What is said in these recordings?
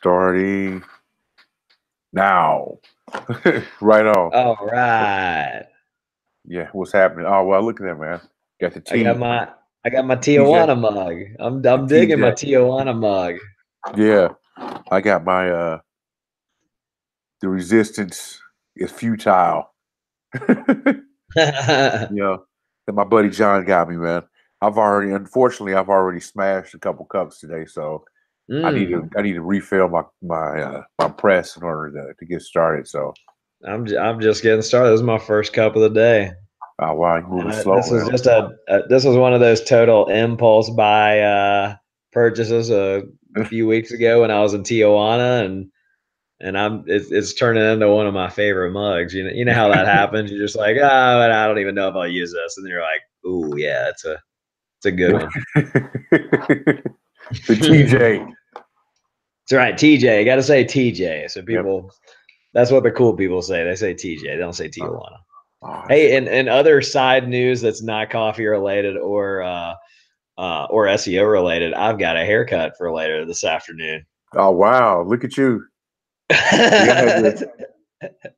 Starting now. Right on. All right. Yeah, what's happening? Oh well, look at that, man. Got the I got T, my I got my TJ, Tijuana mug. the I'm digging my TJ. Tijuana mug. Yeah, I got my the resistance is futile. Yeah, that my buddy John got me, man. Unfortunately, I've already smashed a couple cups today, so Mm, I need to refill my press in order to get started. So, I'm just getting started. This is my first cup of the day. wow, you're moving And slow, this was just this was one of those total impulse buy purchases a man. few weeks ago when I was in Tijuana, and it's turning into one of my favorite mugs. You know how that happens. You're just like, oh, I don't even know if I'll use this, and then you're like, ooh, yeah, it's a good one. The TJ. That's right, TJ. Got to say TJ. So Yep. people, that's what the cool people say. They say TJ. They don't say Oh, Tijuana. gosh. Hey, and other side news that's not coffee related or SEO related. I've got a haircut for later this afternoon. Oh, wow. Look at you. Yeah,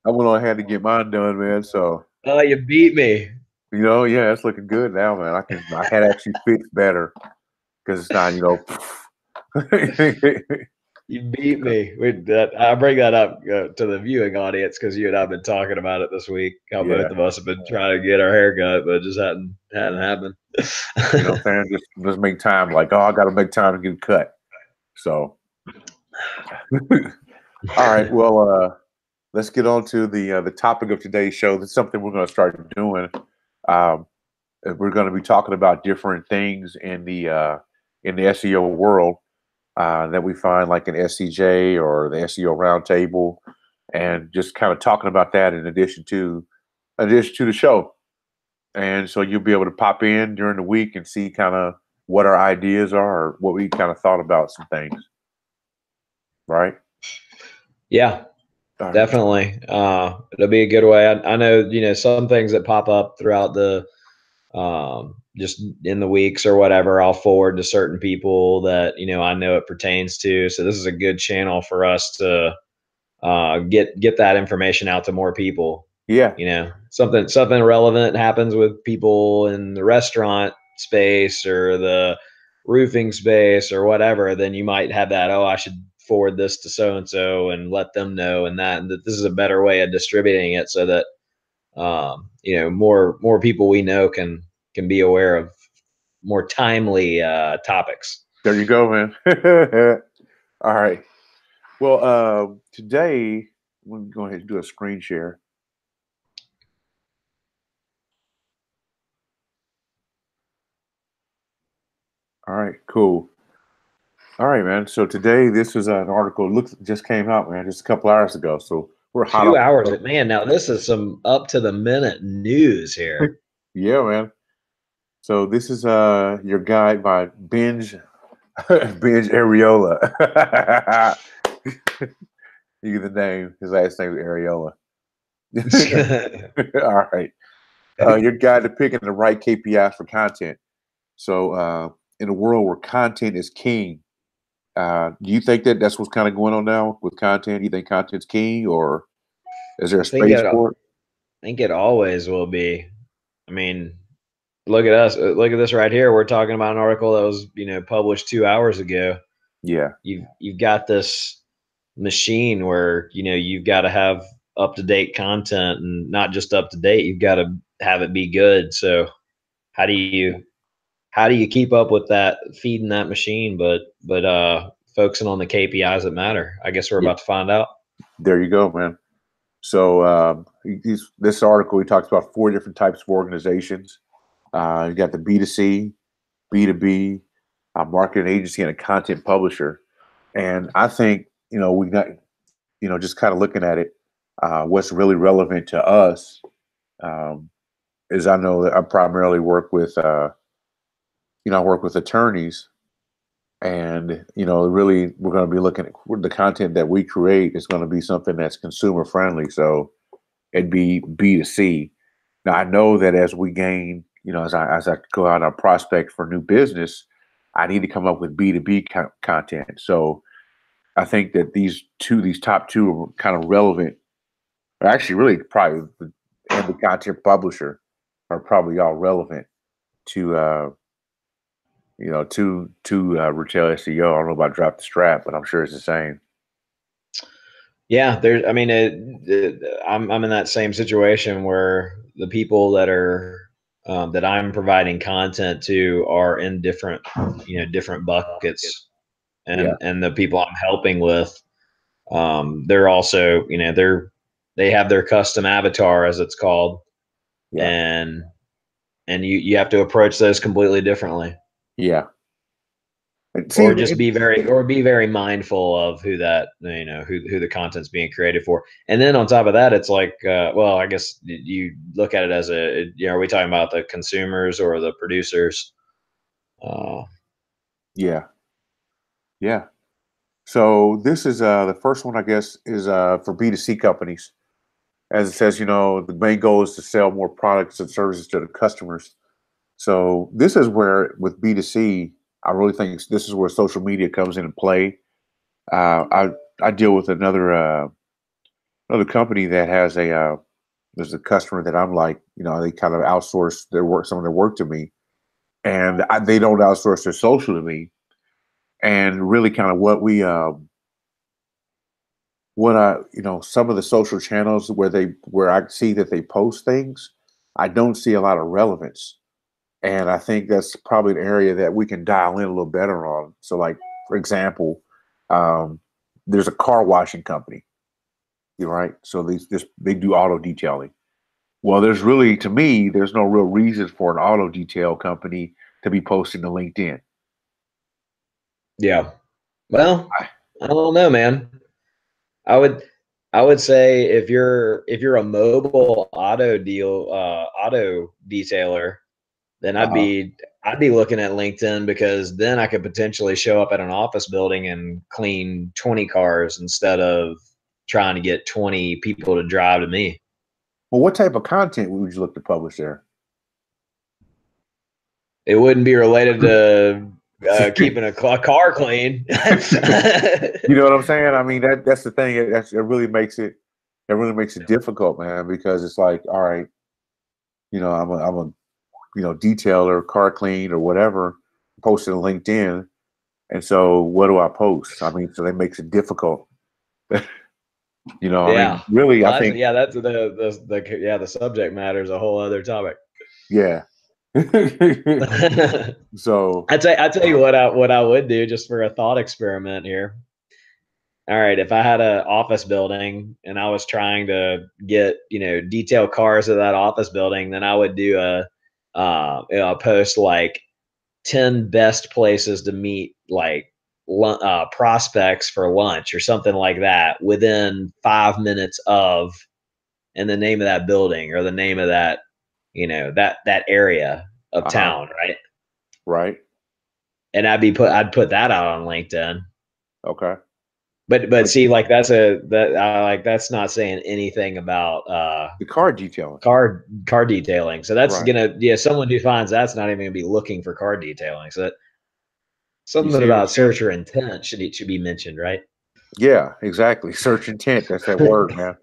I went on ahead to get mine done, man. So, Oh, you beat me. yeah, it's looking good now, man. I had actually fixed better because it's not, You beat me. I bring that up to the viewing audience because you and I've been talking about it this week. How yeah. both of us have been trying to get our hair cut, but it just hadn't happened. You know what I'm saying? Just make time. Like, oh, I got to make time to get cut. So, all right. Well, let's get on to the topic of today's show. That's something we're going to start doing. Um, we're going to be talking about different things in the SEO world that we find, like an SCJ or the SEO Roundtable, and just kind of talking about that in addition to the show. And so you'll be able to pop in during the week and see kind of what our ideas are or what we kind of thought about some things. Right? Yeah, All right. definitely. It'll be a good way. I know, some things that pop up throughout the just in the weeks or whatever, I'll forward to certain people that, I know it pertains to. So this is a good channel for us to get that information out to more people. Yeah. Something relevant happens with people in the restaurant space or the roofing space or whatever, then you might have that, oh, I should forward this to so and so and let them know, and that this is a better way of distributing it so that more people we know can be aware of more timely topics. There you go, man. All right. Well, today we're going to go ahead and do a screen share. All right, cool. All right, man. So today, this is an article. Just came out, man, just a couple hours ago. So we're hot Few off. hours, man. Now this is some up to the minute news here. Yeah, man. So this is your guide by Binge Areola. You get the name. His last name is Areola. All right. Your guide to picking the right KPIs for content. So in a world where content is king, do you think that that's what's kind of going on now with content? You think content's king, or is there a I think space it. I for it? think it always will be. I mean, look at us. Look at this right here. We're talking about an article that was published 2 hours ago. Yeah, You've got this machine where you've got to have up to date content, and not just up to date. You've got to have it be good. So how do you keep up with that, feeding that machine, but focusing on the KPIs that matter? I guess we're yeah. about to find out. There you go, man. So this article, he talks about four different types of organizations. You got the B2C, B2B, a marketing agency, and a content publisher. And I think we got just kind of looking at it. What's really relevant to us um, is I know that I primarily work with I work with attorneys, and really we're going to be looking at the content that we create is going to be something that's consumer friendly. So it'd be B2C. Now I know that as we gain, as I go out and prospect for new business, I need to come up with B2B content. So I think that these top two are kind of relevant. Or actually, really, probably and the content publisher are probably all relevant to retail SEO. I don't know about drop the strap, but I'm sure it's the same. Yeah, there's. I mean, I'm in that same situation where the people that are that I'm providing content to are in different, different buckets, Yeah, and the people I'm helping with, they're also, they have their custom avatar, as it's called, yeah, and you have to approach those completely differently, yeah. And see, or just be very mindful of who that, who the content's being created for. And then on top of that, it's like, well, I guess you look at it as are we talking about the consumers or the producers? uh yeah, yeah. So this is the first one, I guess, is for B2C companies. As it says, the main goal is to sell more products and services to the customers. So this is where with B2C, I really think this is where social media comes into play. I deal with another company that has there's a customer that I'm like, they kind of outsource some of their work to me, and they don't outsource their social to me. And really, kind of what I, some of the social channels where I see that they post things, I don't see a lot of relevance. And I think that's probably an area that we can dial in a little better on. So, like, for example, um, there's a car washing company, you're right. So they do auto detailing. Well, to me, there's no real reason for an auto detail company to be posting to LinkedIn. yeah, well, I, I don't know, man. I would I would say if you're a mobile auto detailer, then uh, I'd be looking at LinkedIn, because then I could potentially show up at an office building and clean 20 cars instead of trying to get 20 people to drive to me. well, what type of content would you look to publish there? It wouldn't be related to keeping a car clean. You know what I'm saying? I mean, that's the thing. It really makes it difficult, man, because it's like, all right, I'm a detailer, car clean or whatever, posted on LinkedIn, and so what do I post? I mean, so that makes it difficult. I Yeah. mean, really, I Well, think, that's the subject matter is a whole other topic. yeah. So, I tell you what I would do, just for a thought experiment here. All right, if I had an office building and I was trying to get, detail cars of that office building, then I would do a post like 10 best places to meet, like, prospects for lunch or something like that, within 5 minutes of, and the name of that building, or the name of that, that area of uh-huh, town, right? right, And I'd put that out on LinkedIn. okay. But But see, like, that's not saying anything about the car detailing, car detailing. So that's right? gonna, someone who finds that's not even gonna be looking for car detailing. So that, You something see what I'm about saying? search or intent should be mentioned, right? Yeah, exactly. Search intent. That's that word, man.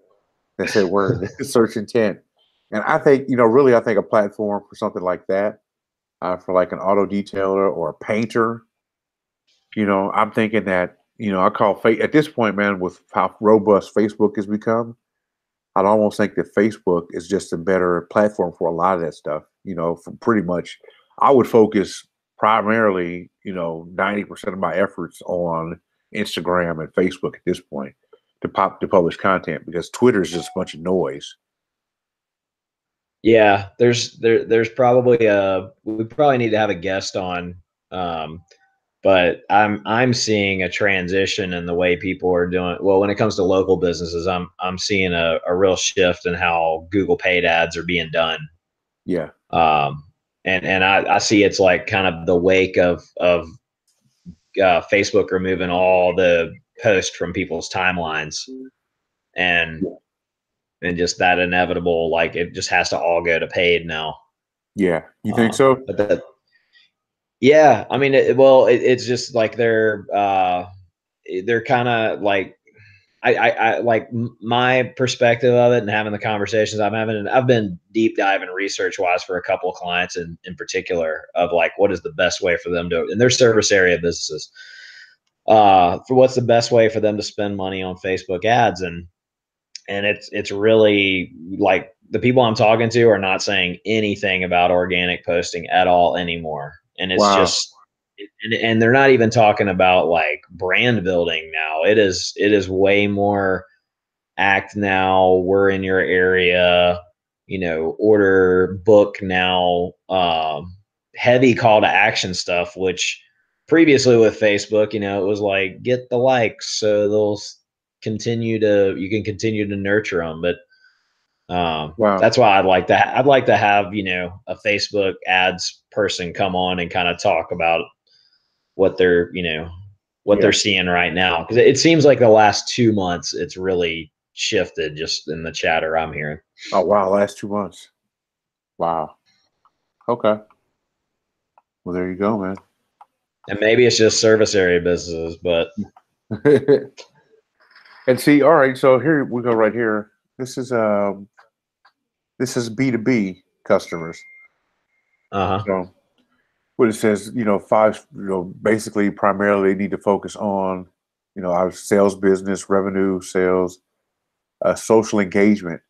That's that word. Search intent. And I think, really, I think a platform for something like that, for like an auto detailer or a painter, I'm thinking that, at this point, man, with how robust Facebook has become, I'd almost think that Facebook is just a better platform for a lot of that stuff. For pretty much, I would focus primarily, 90% of my efforts on Instagram and Facebook at this point to publish content, because Twitter is just a bunch of noise. Yeah, there's probably we probably need to have a guest on, um, but I'm seeing a transition in the way people are doing. Well, when it comes to local businesses, I'm seeing a real shift in how Google paid ads are being done. Yeah. um, and I see it's like kind of the wake of Facebook removing all the posts from people's timelines, and just that inevitable, like, it just has to all go to paid now. Yeah. You think so? But yeah, I mean, it's just like they're they're kind of like, I like my perspective of it and having the conversations I'm having. And I've been deep diving research wise for a couple of clients in particular of like, what is the best way for them to, in their service area businesses, for what's the best way for them to spend money on Facebook ads. And it's really like the people I'm talking to are not saying anything about organic posting at all anymore. And it's Wow. just, and they're not even talking about like brand building now. It is way more act now. We're in your area, order, book now, heavy call to action stuff, which previously with Facebook, it was like get the likes so they'll you can continue to nurture them. But Wow. that's why I'd like to have, a Facebook ads person come on and kind of talk about what they're, what they're seeing right now. Cause it seems like the last 2 months, it's really shifted just in the chatter I'm hearing. Oh, wow. Last 2 months. Wow. Okay. Well, there you go, man. And maybe it's just service area businesses, but And see, all right, so here we go right here. This is B2B customers. So what it says, five, basically primarily they need to focus on, our sales business, revenue, sales, social engagement,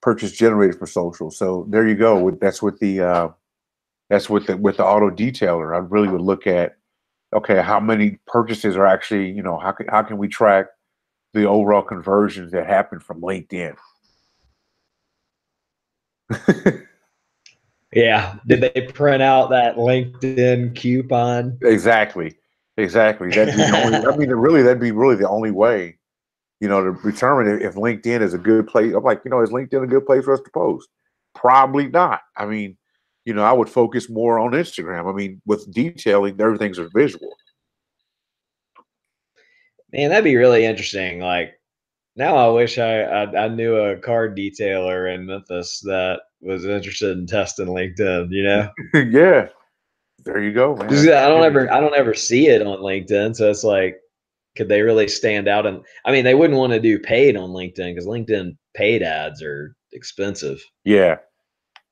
purchase generated for social. So there you go. That's with the auto detailer. I really would look at, okay, how many purchases are actually, how can we track the overall conversions that happen from LinkedIn? Yeah. Did they print out that LinkedIn coupon? Exactly. That'd be the only, I mean, that'd be really the only way, to determine if LinkedIn is a good place. I'm like, is LinkedIn a good place for us to post? Probably not. I mean, I would focus more on Instagram. I mean, with detailing, everything's a visual. Man, that'd be really interesting. Like now I wish I knew a car detailer in Memphis that was interested in testing LinkedIn, Yeah. There you go, man. 'Cause I don't ever see it on LinkedIn. So it's like, could they really stand out? And I mean, they wouldn't want to do paid on LinkedIn because LinkedIn paid ads are expensive. Yeah.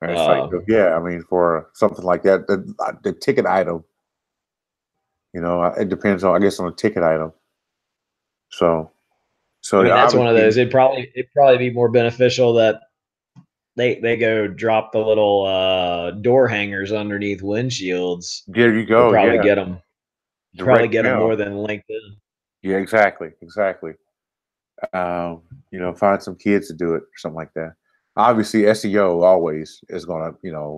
And it's like, Um, yeah, I mean, for something like that, the ticket item, it depends on, I guess, on the ticket item. So, I mean, that's one of obviously, those. It'd probably be more beneficial that they go drop the little door hangers underneath windshields. there you You'll go. probably Yeah. get them. Probably Direct get them mail. more than LinkedIn. Yeah, exactly. Find some kids to do it or something like that. Obviously, SEO always is going to,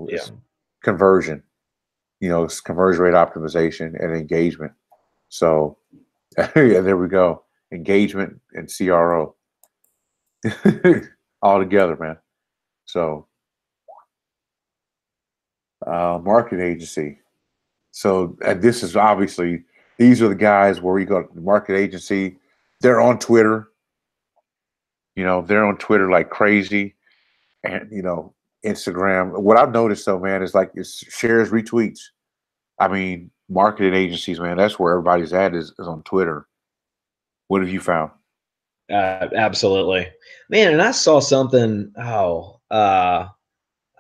Yeah. is conversion, it's conversion rate optimization and engagement. So, yeah, there we go. Engagement and CRO all together, man. So, marketing agency. So, this is obviously, these are the guys where we go to the market agency. They're on Twitter. They're on Twitter like crazy. And, Instagram. What I've noticed though, man, is like it's shares, retweets. I mean, marketing agencies, man, that's where everybody's at is on Twitter. What have you found? Absolutely, man. And I saw something. I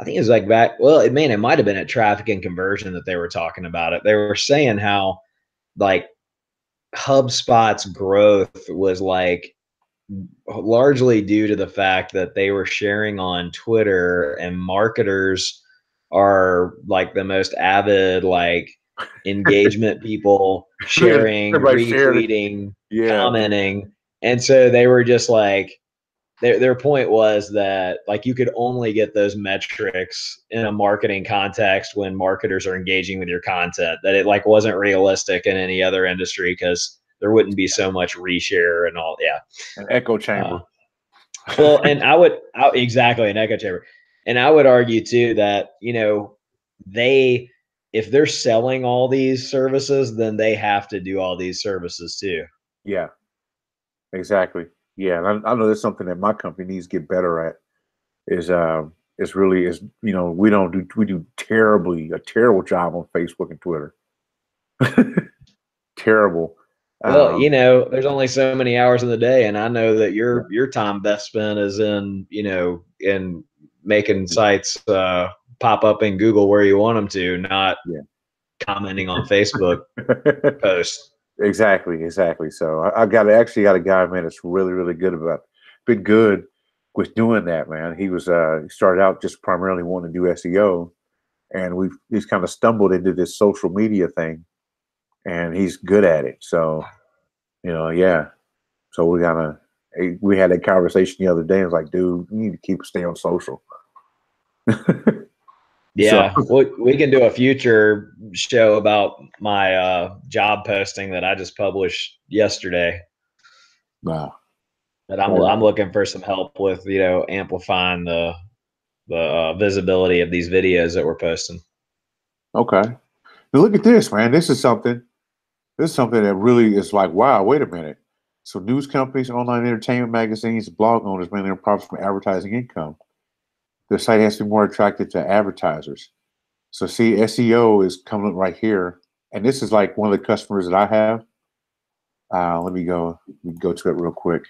think it was like back. Well, it might have been at Traffic and Conversion that they were talking about it. They were saying how like HubSpot's growth was like largely due to the fact that they were sharing on Twitter, and marketers are like the most avid like engagement people, sharing, Everybody shared it. retweeting, Yeah. commenting. And so they were just like, their point was that like you could only get those metrics in a marketing context when marketers are engaging with your content, that it like wasn't realistic in any other industry because there wouldn't be so much reshare and all. Yeah. An echo chamber. Well, and exactly an echo chamber. And I would argue too that, they, if they're selling all these services, then they have to do all these services too. Yeah, exactly. Yeah. And I know that's something that my company needs to get better at is really is, we do a terrible job on Facebook and Twitter. Terrible. Well, Um, there's only so many hours in the day, and I know that your time best spent is in in making sites pop up in Google where you want them to, not yeah. commenting on Facebook posts. Exactly. So I actually got a guy, man, that's really good about, been good with doing that, man. He started out just primarily wanting to do SEO, and he's kind of stumbled into this social media thing, and he's good at it. So yeah. So we had that conversation the other day. I was like, dude, you need to stay on social. So Yeah, we can do a future show about my job posting that I just published yesterday. wow. That I'm looking for some help with, amplifying the visibility of these videos that we're posting. Okay. Now look at this, man. This is something that really is like, wow, wait a minute. So news companies, online entertainment magazines, blog owners mainly earn profits from advertising income. The site has to be more attractive to advertisers. So see, SEO is coming up right here. And this is like one of the customers that I have. Let me go. We can go to it real quick.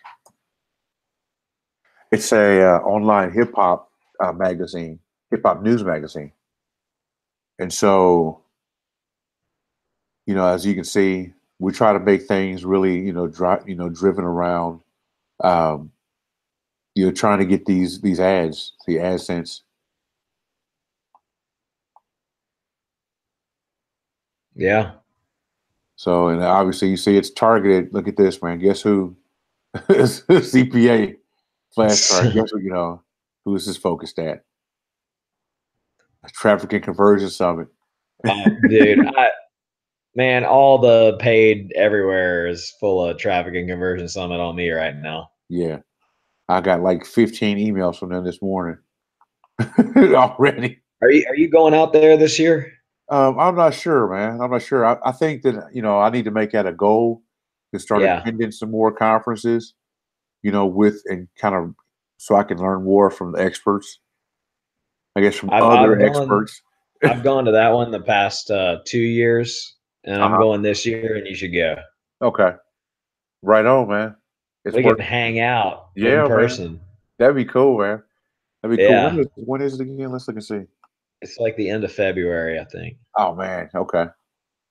It's a online hip hop magazine, hip hop news magazine. And so, as you can see, we try to make things really, driven around, um, trying to get these ads, the AdSense. Yeah. So, and obviously, you see it's targeted. Look at this, man. Guess who? CPA flashcard. Guess who? Who is this focused at? Traffic and Conversion Summit. Dude, man, all the paid everywhere is full of Traffic and Conversion Summit on me right now. Yeah, I got like 15 emails from them this morning already. Are you going out there this year? I'm not sure, man. I'm not sure. I think that I need to make that a goal to start Yeah. attending some more conferences. With and kind of so I can learn more from the experts. I guess from I've other I've gone experts. I've gone to that one the past 2 years, and I'm Uh-huh. going this year, and you should go. Okay, right on, man. It's We worth. can hang out in Yeah, man. person. That'd be cool, man. That'd be cool. Yeah. When is it again? Let's look and see. It's like the end of February, I think. Oh man, okay. In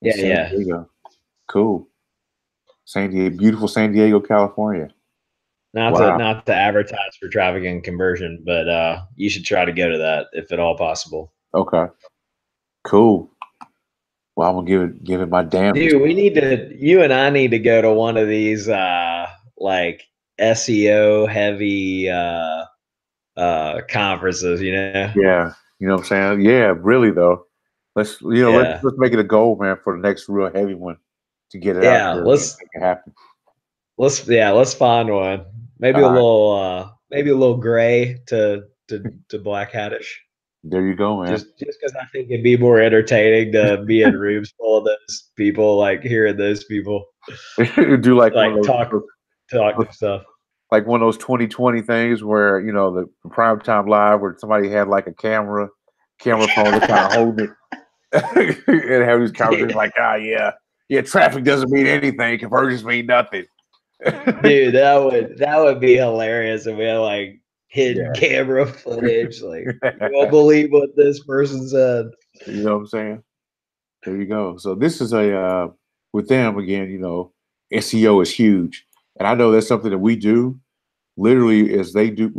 Yeah, San yeah. Diego. Cool. San Diego, beautiful San Diego, California. Not to Wow. not to advertise for Traffic and Conversion, but you should try to go to that if at all possible. Okay. Cool. Well, I'm gonna give it my damnedest. Dude, you and I need to go to one of these like SEO heavy conferences, Yeah. You know what I'm saying? Yeah, really though. Yeah. Let's make it a goal, man, for the next real heavy one to get it out Yeah, there and make it happen. let's find one. All right. Maybe a little gray to black hattish. There you go, man. Just because I think it'd be more entertaining to be in rooms full of those people, like hearing those people Do like one like of talk those to stuff. like one of those 2020 things where the prime time live where somebody had like a camera phone to kind of hold it and have these conversations like, yeah, traffic doesn't mean anything, conversions mean nothing. Dude, that would be hilarious if we had like hidden Yeah. camera footage. Like, you won't believe what this person said. You know what I'm saying? There you go. So this is with them again, SEO is huge. And I know that's something that we do literally as they do,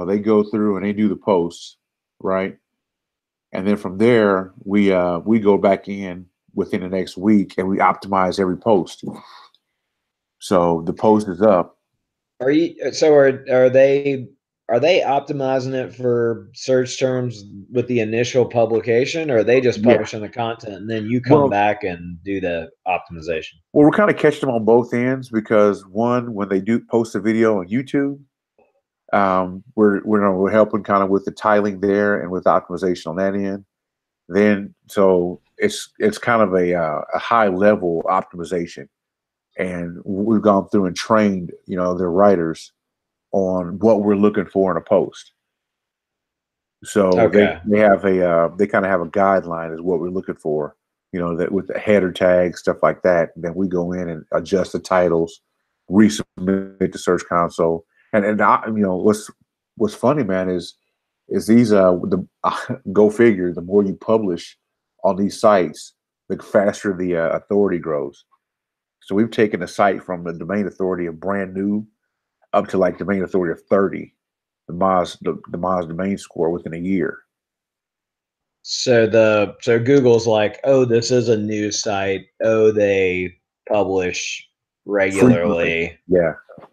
they go through and they do the posts, right? And then from there, we go back in within the next week and we optimize every post. So the post is up. Are they optimizing it for search terms with the initial publication, or are they just Yeah. publishing the content and then you come Well, back and do the optimization? we're kind of catching them on both ends because one, when they do post a video on YouTube, we're helping kind of with the tiling there and with the optimization on that end. Then so it's kind of a high level optimization, and we've gone through and trained their writers on what we're looking for in a post. So Okay. they have they kind of have a guideline is what we're looking for, you know, that with the header tags, stuff like that. And then we go in and adjust the titles, resubmit to Search Console. And you know, what's funny, man, is these the go figure. The more you publish on these sites, the faster the authority grows. So we've taken a site from the domain authority of brand new up to like domain authority of 30, the Moz domain score within a year. So Google's like, oh, this is a news site. Oh, they publish regularly,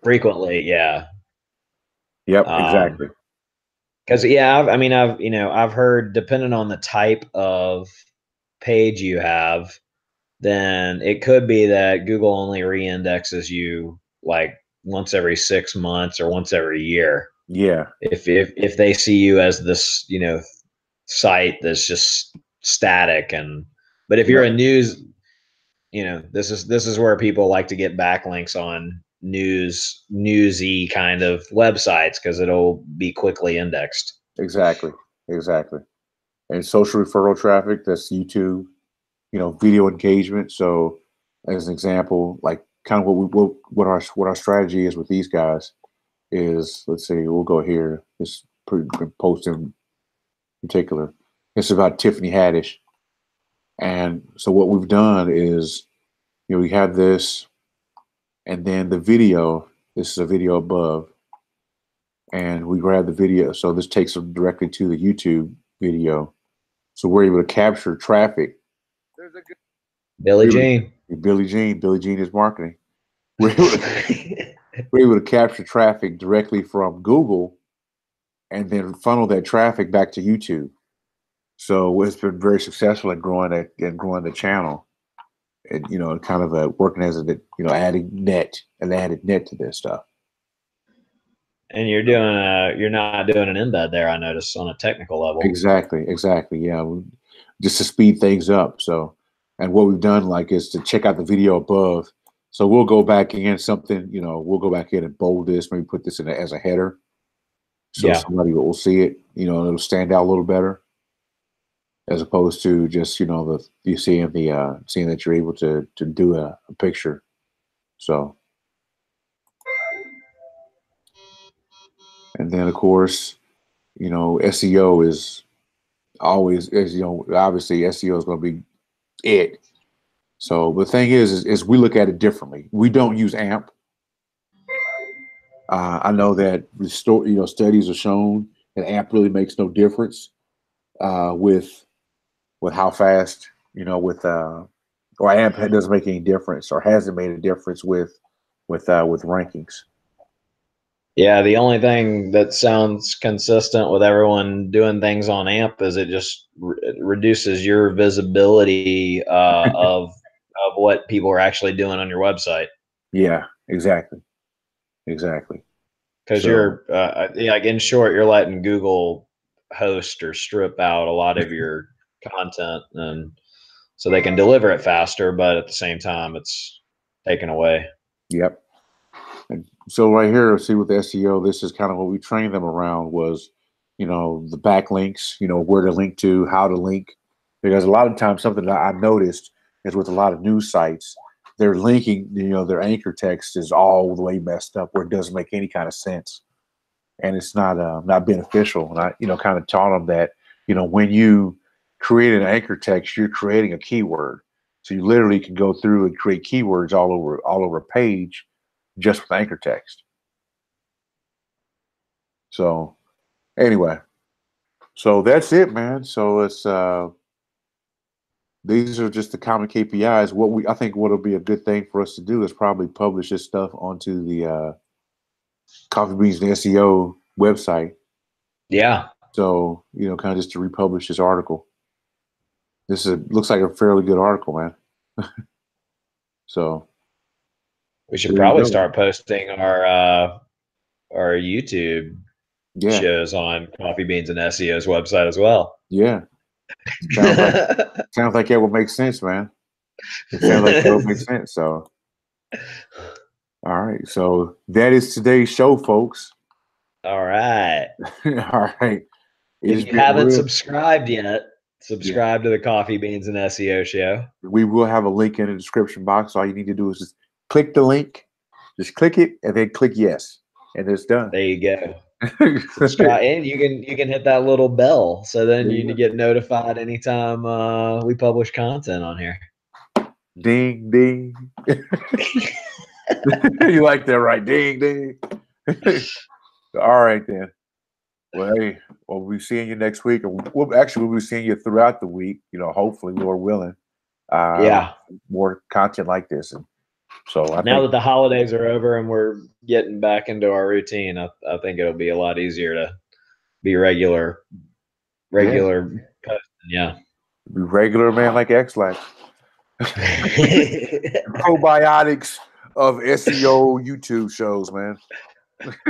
frequently, yeah. Yep, exactly. Because I've heard, depending on the type of page you have, then it could be that Google only reindexes you like once every 6 months or once every year. Yeah. If they see you as this, site that's just static, but if you're a news, this is where people like to get backlinks on newsy kind of websites because it'll be quickly indexed. Exactly. And social referral traffic, that's YouTube, video engagement. So as an example, like kind of what our strategy is with these guys is, let's see, we'll go here. This post in particular. It's about Tiffany Haddish. And so what we've done is, we have this, and then the video, this is a video above, and we grab the video. So this takes them directly to the YouTube video. So we're able to capture traffic. Billie Jean. Billie Jean is marketing. We're able to capture traffic directly from Google and then funnel that traffic back to YouTube. So it's been very successful in growing the channel, and kind of working as a adding an added net to this stuff. And you're not doing an embed there, I noticed, on a technical level. Exactly. Yeah, just to speed things up. So, and what we've done is to check out the video above. So we'll go back in we'll go back in and bold this, maybe put this in as a header, so somebody will see it. It'll stand out a little better, as opposed to just seeing that you're able to do a picture. So, and then of course, SEO is always, obviously SEO is going to be it. So the thing is we look at it differently. We don't use AMP. I know that studies have shown that AMP really makes no difference with how fast, or AMP doesn't make any difference, or hasn't made a difference with rankings. Yeah, the only thing that sounds consistent with everyone doing things on AMP is it just reduces your visibility of what people are actually doing on your website. Yeah, exactly. Because you're like, in short, you're letting Google host or strip out a lot of your content, and so they can deliver it faster, but at the same time, it's taken away. Yep. And so right here, see with the SEO, this is kind of what we trained them around was, the backlinks, where to link to, how to link, because a lot of times something that I've noticed is with a lot of news sites, they're linking, their anchor text is all the way messed up where it doesn't make any kind of sense, and it's not beneficial. And I, kind of taught them that, when you create an anchor text, you're creating a keyword. So you literally can go through and create keywords all over a page just with anchor text. So anyway, so that's it, man. So it's these are just the common KPIs. I think what'll be a good thing for us to do is probably publish this stuff onto the Coffee Beans and SEO website. Yeah. So, kind of just to republish this article. Looks like a fairly good article, man. So we should probably start posting our YouTube shows on Coffee Beans and SEO's website as well. Yeah. Sounds like it would make sense, man. It sounds like it would make sense. So, all right. So that is today's show, folks. All right. All right. If you haven't subscribed yet, Subscribe to the Coffee Beans and SEO show. We will have a link in the description box. All you need to do is just click the link, just click it, and then click yes, and it's done. There you go. Subscribe, and you can hit that little bell, so then you get notified anytime we publish content on here. Ding ding. You like that, right? Ding ding. All right then. Well, hey, we'll be seeing you next week. We'll be seeing you throughout the week. You know, hopefully, Lord willing. Yeah. More content like this, and so now that the holidays are over and we're getting back into our routine, I think it'll be a lot easier to be regular posting. Yeah. Be regular man like X-Lax. Probiotics of SEO YouTube shows, man.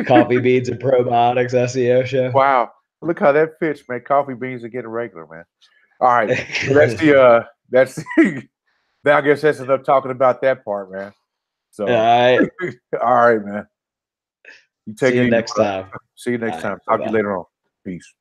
Coffee Beans and Probiotics SEO show. Wow, look how that fits, man. Coffee beans are getting regular, man. All right, that's now I guess that's enough talking about that part, man. So all right, man. You take See it you easy, next bro. time. See you next time. Talk Bye-bye. to you later on. Peace.